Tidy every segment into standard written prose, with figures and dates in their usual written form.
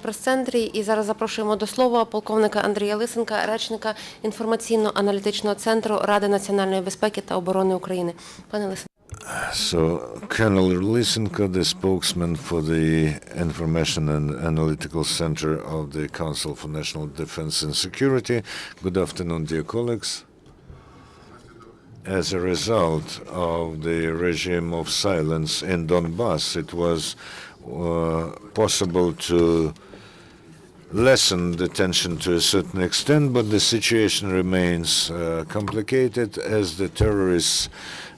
прес-центрі. І зараз запрошуємо до слова полковника Андрія Лисенка, речника інформаційно-аналітичного центру Ради національної безпеки та оборони України. Пане Лисенко. So, Colonel Lysenko, the spokesman for the Information and Analytical Center of the Council for National Defense and Security. Good afternoon, dear colleagues. As a result of the regime of silence in Donbass, it was possible to lessen the tension to a certain extent, but the situation remains complicated as the terrorists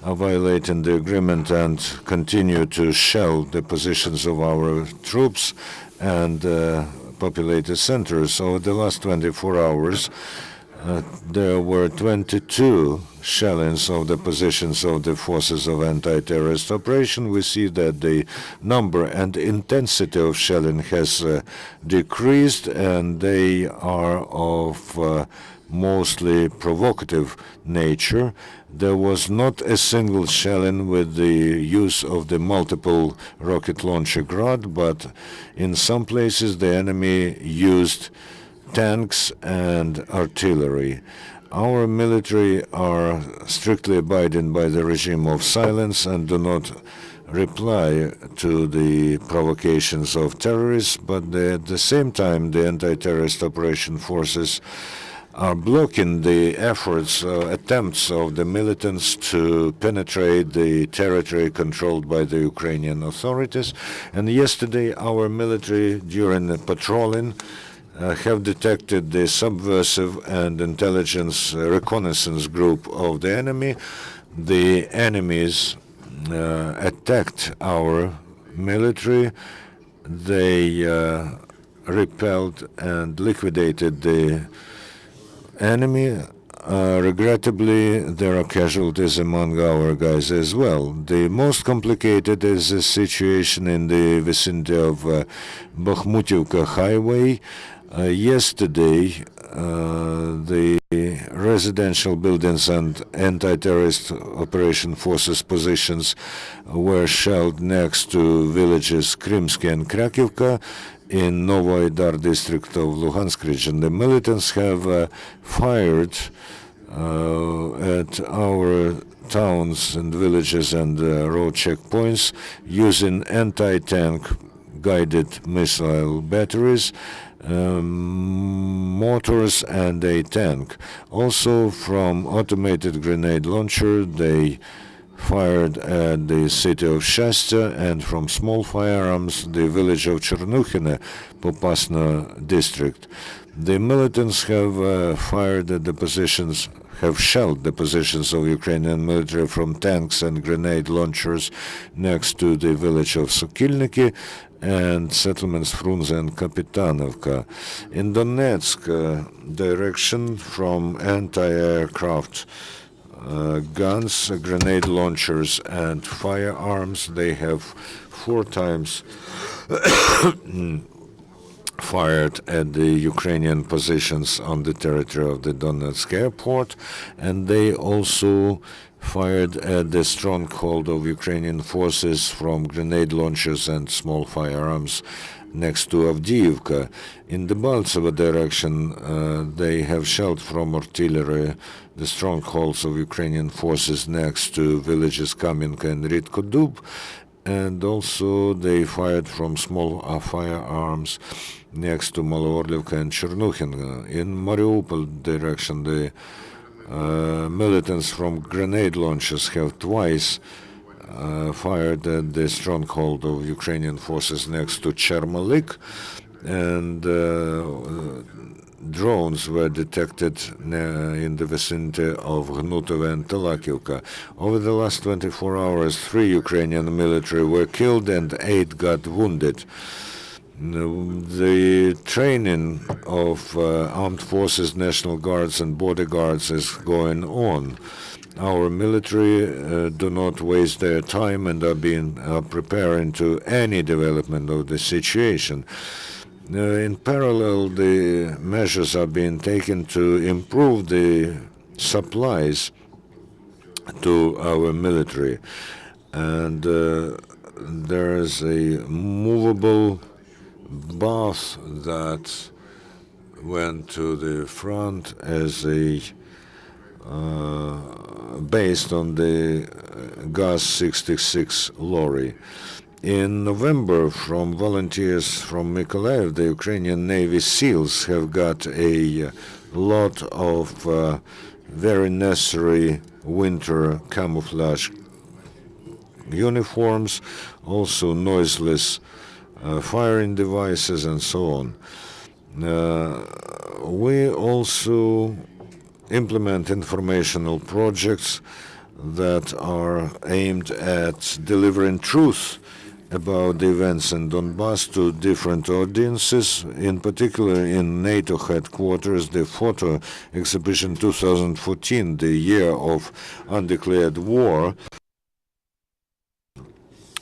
are violating the agreement and continue to shell the positions of our troops and populated centers. Over the last 24 hours, there were 22 shellings of the positions of the forces of anti-terrorist operation. We see that the number and intensity of shelling has decreased, and they are of mostly provocative nature. There was not a single shelling with the use of the multiple rocket launcher Grad, but in some places the enemy used tanks and artillery. Our military are strictly abiding by the regime of silence and do not reply to the provocations of terrorists, but at the same time the anti-terrorist operation forces are blocking the efforts, attempts of the militants to penetrate the territory controlled by the Ukrainian authorities. And yesterday our military, during the patrolling, have detected the subversive and intelligence reconnaissance group of the enemy. The enemies attacked our military. They repelled and liquidated the enemy. Regrettably, there are casualties among our guys as well. The most complicated is the situation in the vicinity of Bakhmutivka highway. Yesterday, the residential buildings and anti-terrorist operation forces positions were shelled next to villages Krymsky and Krakivka in Novoaidar district of Luhansk region. The militants have fired at our towns and villages and road checkpoints using anti-tank guided missile batteries, mortars and a tank. Also from automated grenade launcher, they fired at the city of Shastya, and from small firearms, the village of Chernukhine, Popasna district. The militants have fired at the positions, have shelled the positions of Ukrainian military from tanks and grenade launchers next to the village of Sokilniki and settlements Frunze and Kapitanovka. In Donetsk direction, from anti-aircraft guns, grenade launchers and firearms, they have 4 times fired at the Ukrainian positions on the territory of the Donetsk airport, and they also fired at the stronghold of Ukrainian forces from grenade launchers and small firearms next to Avdiivka. In the Baltsova direction, they have shelled from artillery the strongholds of Ukrainian forces next to villages Kamenka and Ritkodub, and also they fired from small firearms next to Maloorlivka and Chernukhin. In Mariupol direction, the militants from grenade launchers have twice fired at the stronghold of Ukrainian forces next to Chermalik, and drones were detected in the vicinity of Gnutova and Talakivka. Over the last 24 hours, 3 Ukrainian military were killed and 8 got wounded. The training of armed forces, national guards and border guards is going on. Our military do not waste their time and are preparing to any development of the situation. In parallel, the measures are being taken to improve the supplies to our military, and there is a movable both that went to the front as a based on the Gaz-66 lorry. In November, from volunteers from Mykolaiv, the Ukrainian Navy SEALs have got a lot of very necessary winter camouflage uniforms, also noiseless firing devices, and so on. We also implement informational projects that are aimed at delivering truth about the events in Donbass to different audiences, in particular in NATO headquarters, the photo exhibition 2014, the year of undeclared war.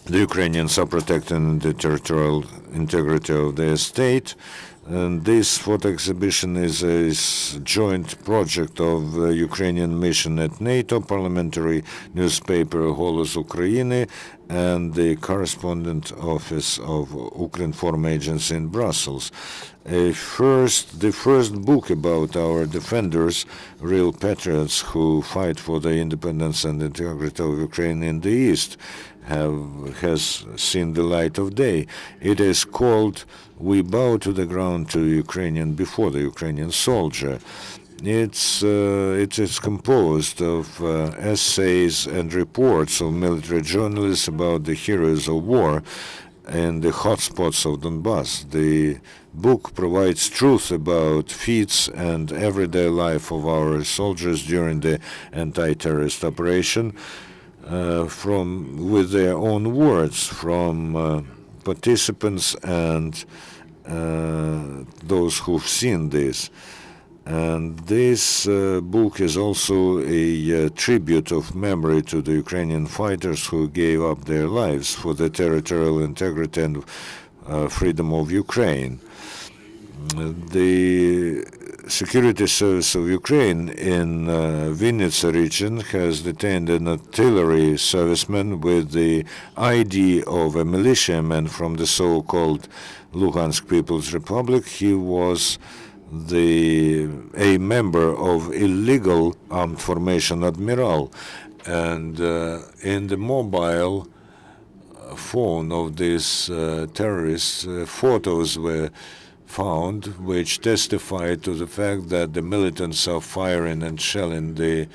The Ukrainians are protecting the territorial integrity of their state. And this photo exhibition is a joint project of the Ukrainian mission at NATO, parliamentary newspaper Голос України, and the correspondent office of Ukrinform agency in Brussels. The first book about our defenders, real patriots who fight for the independence and integrity of Ukraine in the East, has seen the light of day. It is called "We Bow to the Ground to Ukrainian Before the Ukrainian Soldier." It is composed of essays and reports of military journalists about the heroes of war and the hotspots of Donbass. The book provides truth about feats and everyday life of our soldiers during the anti-terrorist operation, with their own words from participants and those who've seen this. And this book is also a tribute of memory to the Ukrainian fighters who gave up their lives for the territorial integrity and freedom of Ukraine. The Security Service of Ukraine in Vinnytsia region has detained an artillery serviceman with the ID of a militiaman from the so-called Luhansk People's Republic. He was a member of illegal armed formation Admiral, and in the mobile phone of this terrorist, photos were found which testified to the fact that the militants are firing and shelling the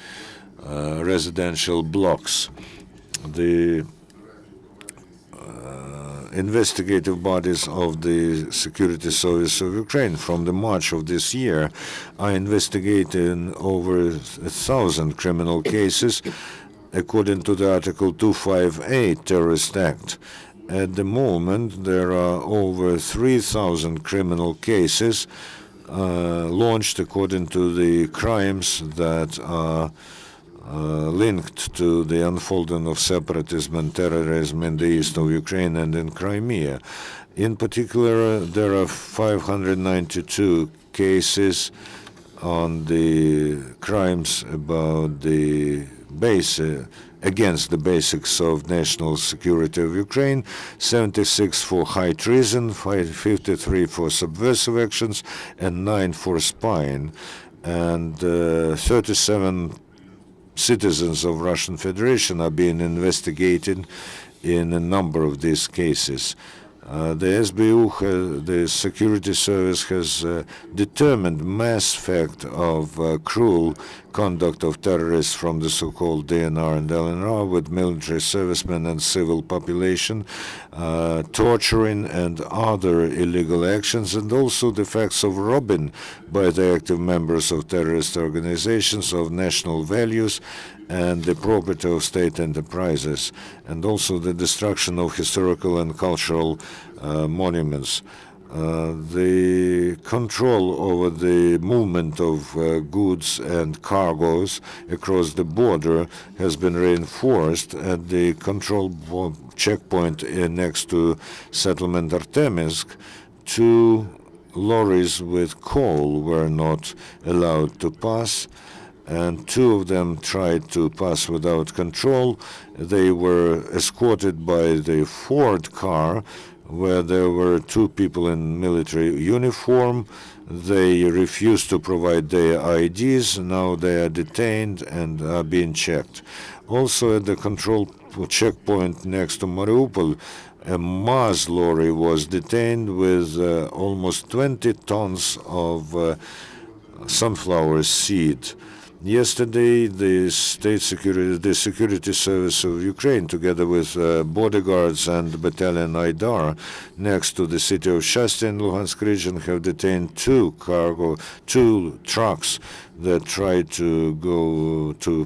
residential blocks. The investigative bodies of the Security Service of Ukraine from the March of this year are investigating over 1,000 criminal cases according to the Article 258 Terrorist Act. At the moment, there are over 3,000 criminal cases launched according to the crimes that are linked to the unfolding of separatism and terrorism in the east of Ukraine and in Crimea. In particular, there are 592 cases on the crimes about the against the basics of national security of Ukraine, 76 for high treason, 53 for subversive actions, and 9 for spying. And 37 citizens of Russian Federation are being investigated in a number of these cases. The SBU, the Security Service, has determined mass fact of cruel conduct of terrorists from the so-called DNR and LNR with military servicemen and civil population, torturing and other illegal actions, and also the facts of robbing by the active members of terrorist organizations of national values and the property of state enterprises, and also the destruction of historical and cultural monuments. The control over the movement of goods and cargoes across the border has been reinforced, and the control checkpoint next to settlement Arteminsk, 2 lorries with coal were not allowed to pass, and 2 of them tried to pass without control. They were escorted by the Ford car where there were two people in military uniform. They refused to provide their IDs. Now they are detained and are being checked. Also at the control checkpoint next to Mariupol, a Maz lorry was detained with almost 20 tons of sunflower seed. Yesterday, the security service of Ukraine, together with bodyguards and battalion Aidar, next to the city of Shasty in Luhansk region, have detained two trucks that tried to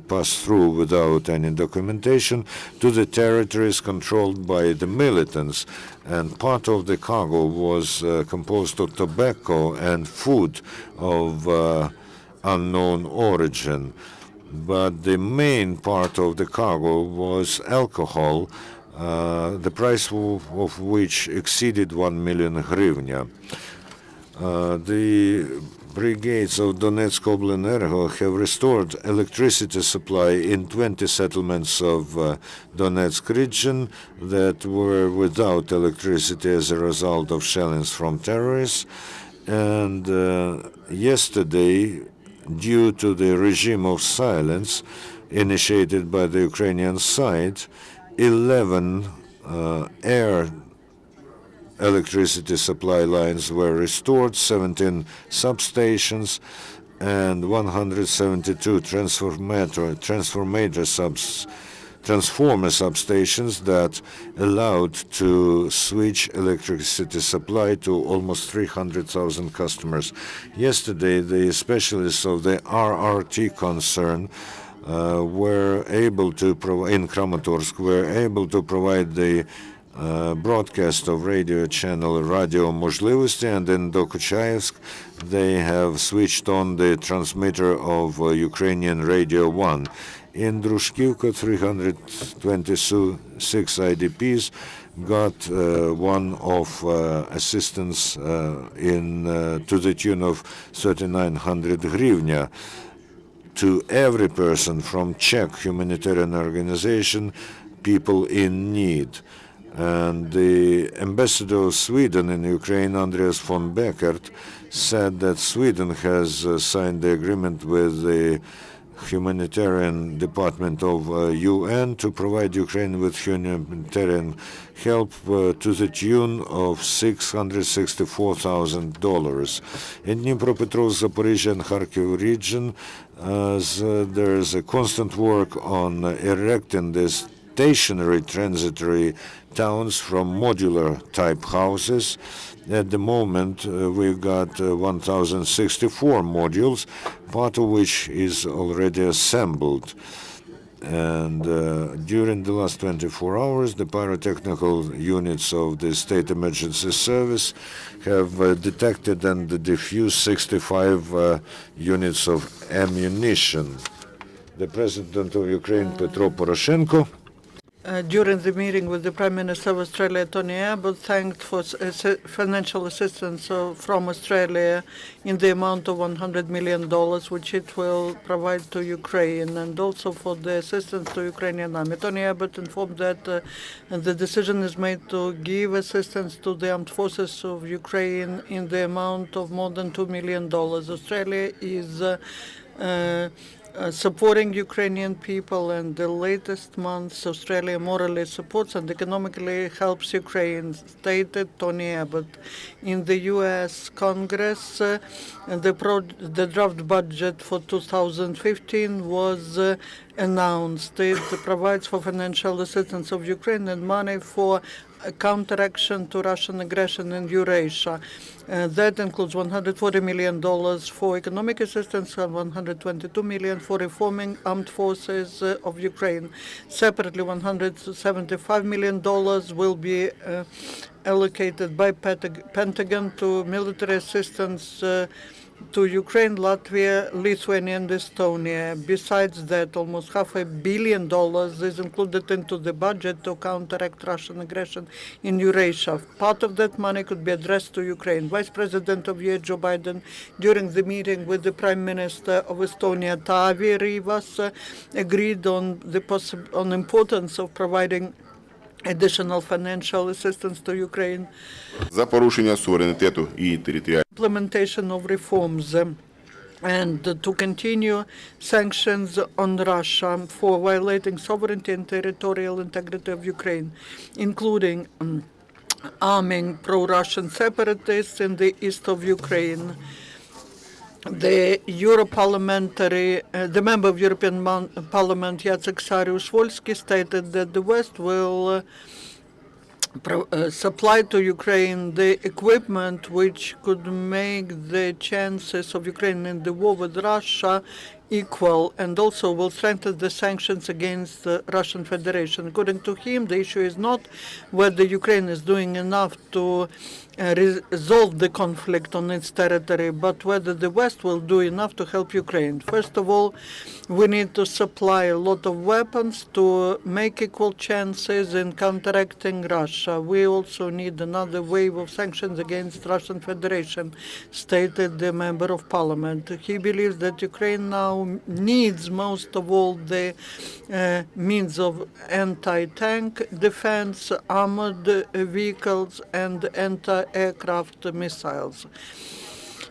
pass through without any documentation to the territories controlled by the militants. And part of the cargo was composed of tobacco and food of unknown origin. But the main part of the cargo was alcohol, the price of which exceeded 1 million hryvnia. The brigades of Donetsk Oblenergo have restored electricity supply in 20 settlements of Donetsk region that were without electricity as a result of shellings from terrorists. And yesterday, due to the regime of silence initiated by the Ukrainian side, 11 air electricity supply lines were restored, 17 substations, and 172 transformer substations that allowed to switch electricity supply to almost 300,000 customers. Yesterday, the specialists of the RRT concern were able to provide, in Kramatorsk, were able to provide the broadcast of radio channel Radio Możliwości, and in Dokuchaevsk they have switched on the transmitter of Ukrainian Radio 1. In Drushkivka, 326 IDPs got one-off assistance to the tune of 3,900 hryvnia to every person from Czech humanitarian organization, people in need. And the ambassador of Sweden in Ukraine, Andriy von Beckert, said that Sweden has signed the agreement with the humanitarian department of UN to provide Ukraine with humanitarian help to the tune of $664,000. In Dnipropetrovsk, Zaporizhia, and Kharkiv region, there is a constant work on erecting this stationary transitory towns from modular type houses. At the moment, we've got 1,064 modules, part of which is already assembled. And during the last 24 hours, the pyrotechnical units of the State Emergency Service have detected and defused 65 units of ammunition. The President of Ukraine, Petro Poroshenko, during the meeting with the Prime Minister of Australia, Tony Abbott, thanked for financial assistance from Australia in the amount of $100 million, which it will provide to Ukraine, and also for the assistance to Ukrainian army. Tony Abbott informed that the decision is made to give assistance to the armed forces of Ukraine in the amount of more than $2 million. Australia is supporting Ukrainian people, and the latest months Australia morally supports and economically helps Ukraine, stated Tony Abbott. In the U.S. Congress, the draft budget for 2015 was announced. It provides for financial assistance of Ukraine and money for counteraction to Russian aggression in Eurasia. That includes $140 million for economic assistance and $122 million for reforming armed forces of Ukraine. Separately, $175 million will be allocated by Pentagon to military assistance to Ukraine, Latvia, Lithuania, and Estonia. Besides that, almost $500 million is included into the budget to counteract Russian aggression in Eurasia. Part of that money could be addressed to Ukraine. Vice President of US Joe Biden, during the meeting with the Prime Minister of Estonia, Taavi Rivas, agreed on the importance of providing additional financial assistance to Ukraine, за порушення суверенітету і територіальної implementation of reforms, and to continue sanctions on Russia for violating sovereignty and territorial integrity of Ukraine, including arming pro-Russian separatists in the east of Ukraine. The member of European Parliament, Jacek Saryusz-Wolski, stated that the West will supply to Ukraine the equipment which could make the chances of Ukraine in the war with Russia equal, and also will strengthen the sanctions against the Russian Federation. According to him, the issue is not whether Ukraine is doing enough to resolve the conflict on its territory, but whether the West will do enough to help Ukraine. First of all, we need to supply a lot of weapons to make equal chances in counteracting Russia. We also need another wave of sanctions against Russian Federation, stated the member of parliament. He believes that Ukraine now needs most of all the means of anti-tank defense, armored vehicles, and anti-aircraft missiles.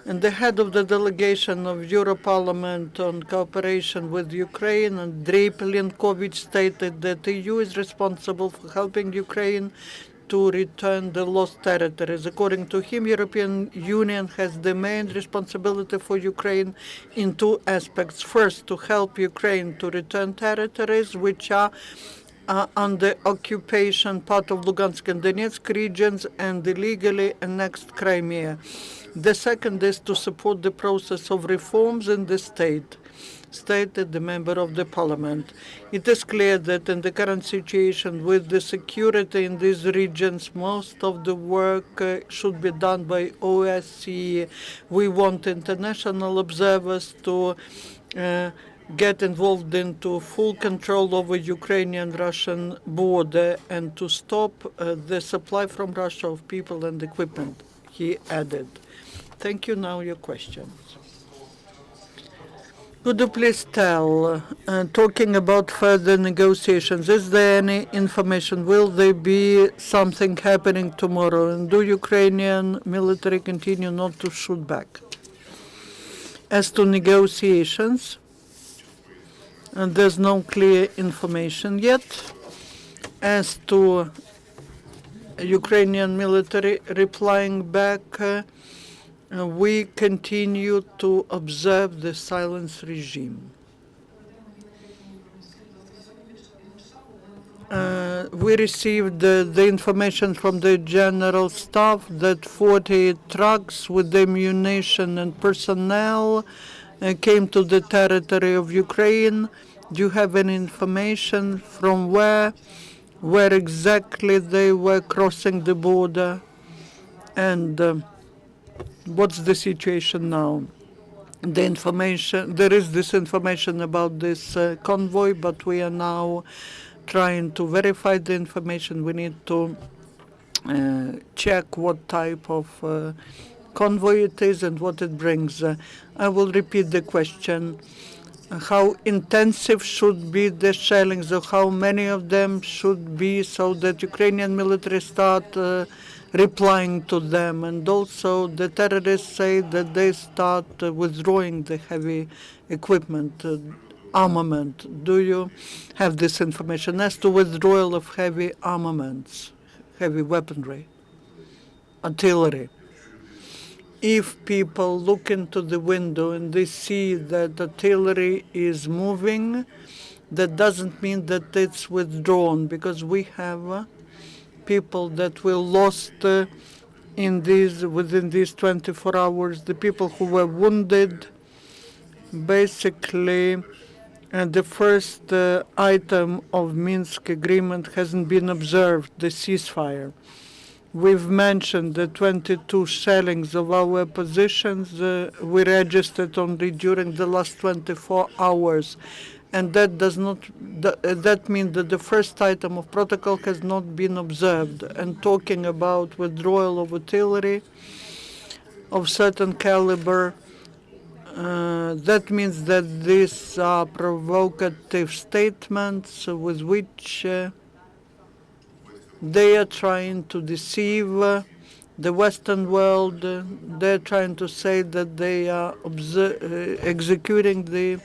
And the head of the delegation of Europarlament on cooperation with Ukraine, Andriy stated that the EU is responsible for helping Ukraine to return the lost territories. According to him, European Union has the main responsibility for Ukraine in two aspects. First, to help Ukraine to return territories which are under occupation, part of Lugansk and Donetsk regions, and illegally annexed Crimea. The second is to support the process of reforms in the state, stated the member of the parliament. It is clear that in the current situation with the security in these regions, most of the work should be done by OSCE. We want international observers to get involved into full control over Ukrainian-Russian border and to stop the supply from Russia of people and equipment, he added. Thank you. Now your questions. Could you please tell, talking about further negotiations, is there any information? Will there be something happening tomorrow? And do Ukrainian military continue not to shoot back? As to negotiations, and there's no clear information yet. As to Ukrainian military replying back, we continue to observe the silence regime. We received the information from the General Staff that 40 trucks with ammunition and personnel came to the territory of Ukraine. Do you have any information from where exactly they were crossing the border? And what's the situation now? The information, there is this information about this convoy, but we are now trying to verify the information. We need to check what type of convoy it is and what it brings. I will repeat the question. How intensive should be the shellings, or how many of them should be, so that Ukrainian military start replying to them? And also the terrorists say that they start withdrawing the heavy equipment, armament. Do you have this information as to withdrawal of heavy armaments, heavy weaponry, artillery? If people look into the window and they see that artillery is moving, that doesn't mean that it's withdrawn, because we have people that were lost within these 24 hours. The people who were wounded, basically, the first item of Minsk agreement hasn't been observed, the ceasefire. We've mentioned the 22 shellings of our positions we registered only during the last 24 hours. And that does not, that means that the first item of protocol has not been observed. And talking about withdrawal of artillery of certain caliber, that means that these are provocative statements with which They are trying to deceive the Western world. They're trying to say that they are executing the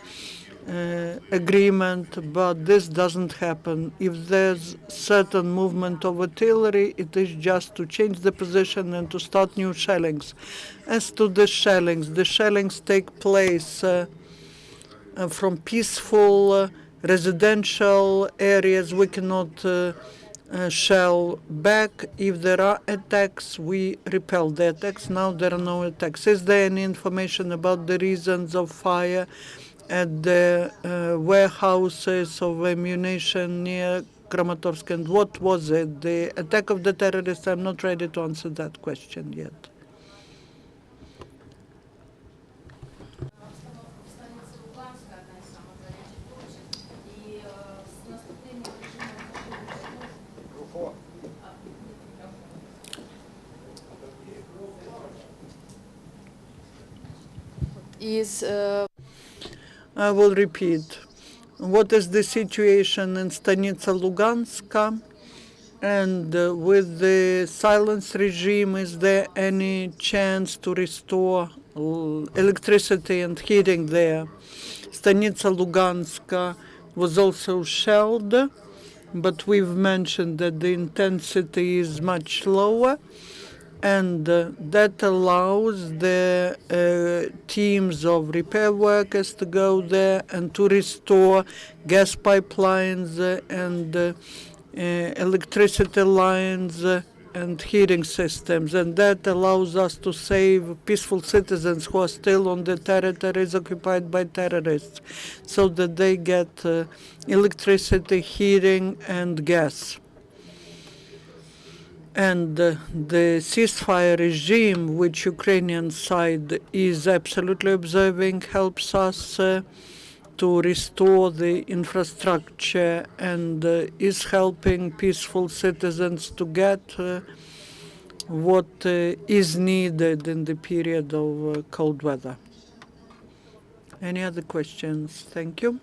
agreement, but this doesn't happen. If there's certain movement of artillery, it is just to change the position and to start new shellings. As to the shellings take place from peaceful residential areas. We cannot shell back. If there are attacks, we repel the attacks. Now there are no attacks. Is there any information about the reasons of fire at the warehouses of ammunition near Kramatorsk? And what was it? The attack of the terrorists? I'm not ready to answer that question yet. I will repeat. What is the situation in Stanitsa Luganska? And with the silence regime, is there any chance to restore electricity and heating there? Stanitsa Luganska was also shelled, but we've mentioned that the intensity is much lower, and that allows the teams of repair workers to go there and to restore gas pipelines and electricity lines and heating systems, and that allows us to save peaceful citizens who are still on the territories occupied by terrorists, so that they get electricity, heating, and gas. And the ceasefire regime, which Ukrainian side is absolutely observing, helps us to restore the infrastructure and is helping peaceful citizens to get what is needed in the period of cold weather. Any other questions? Thank you.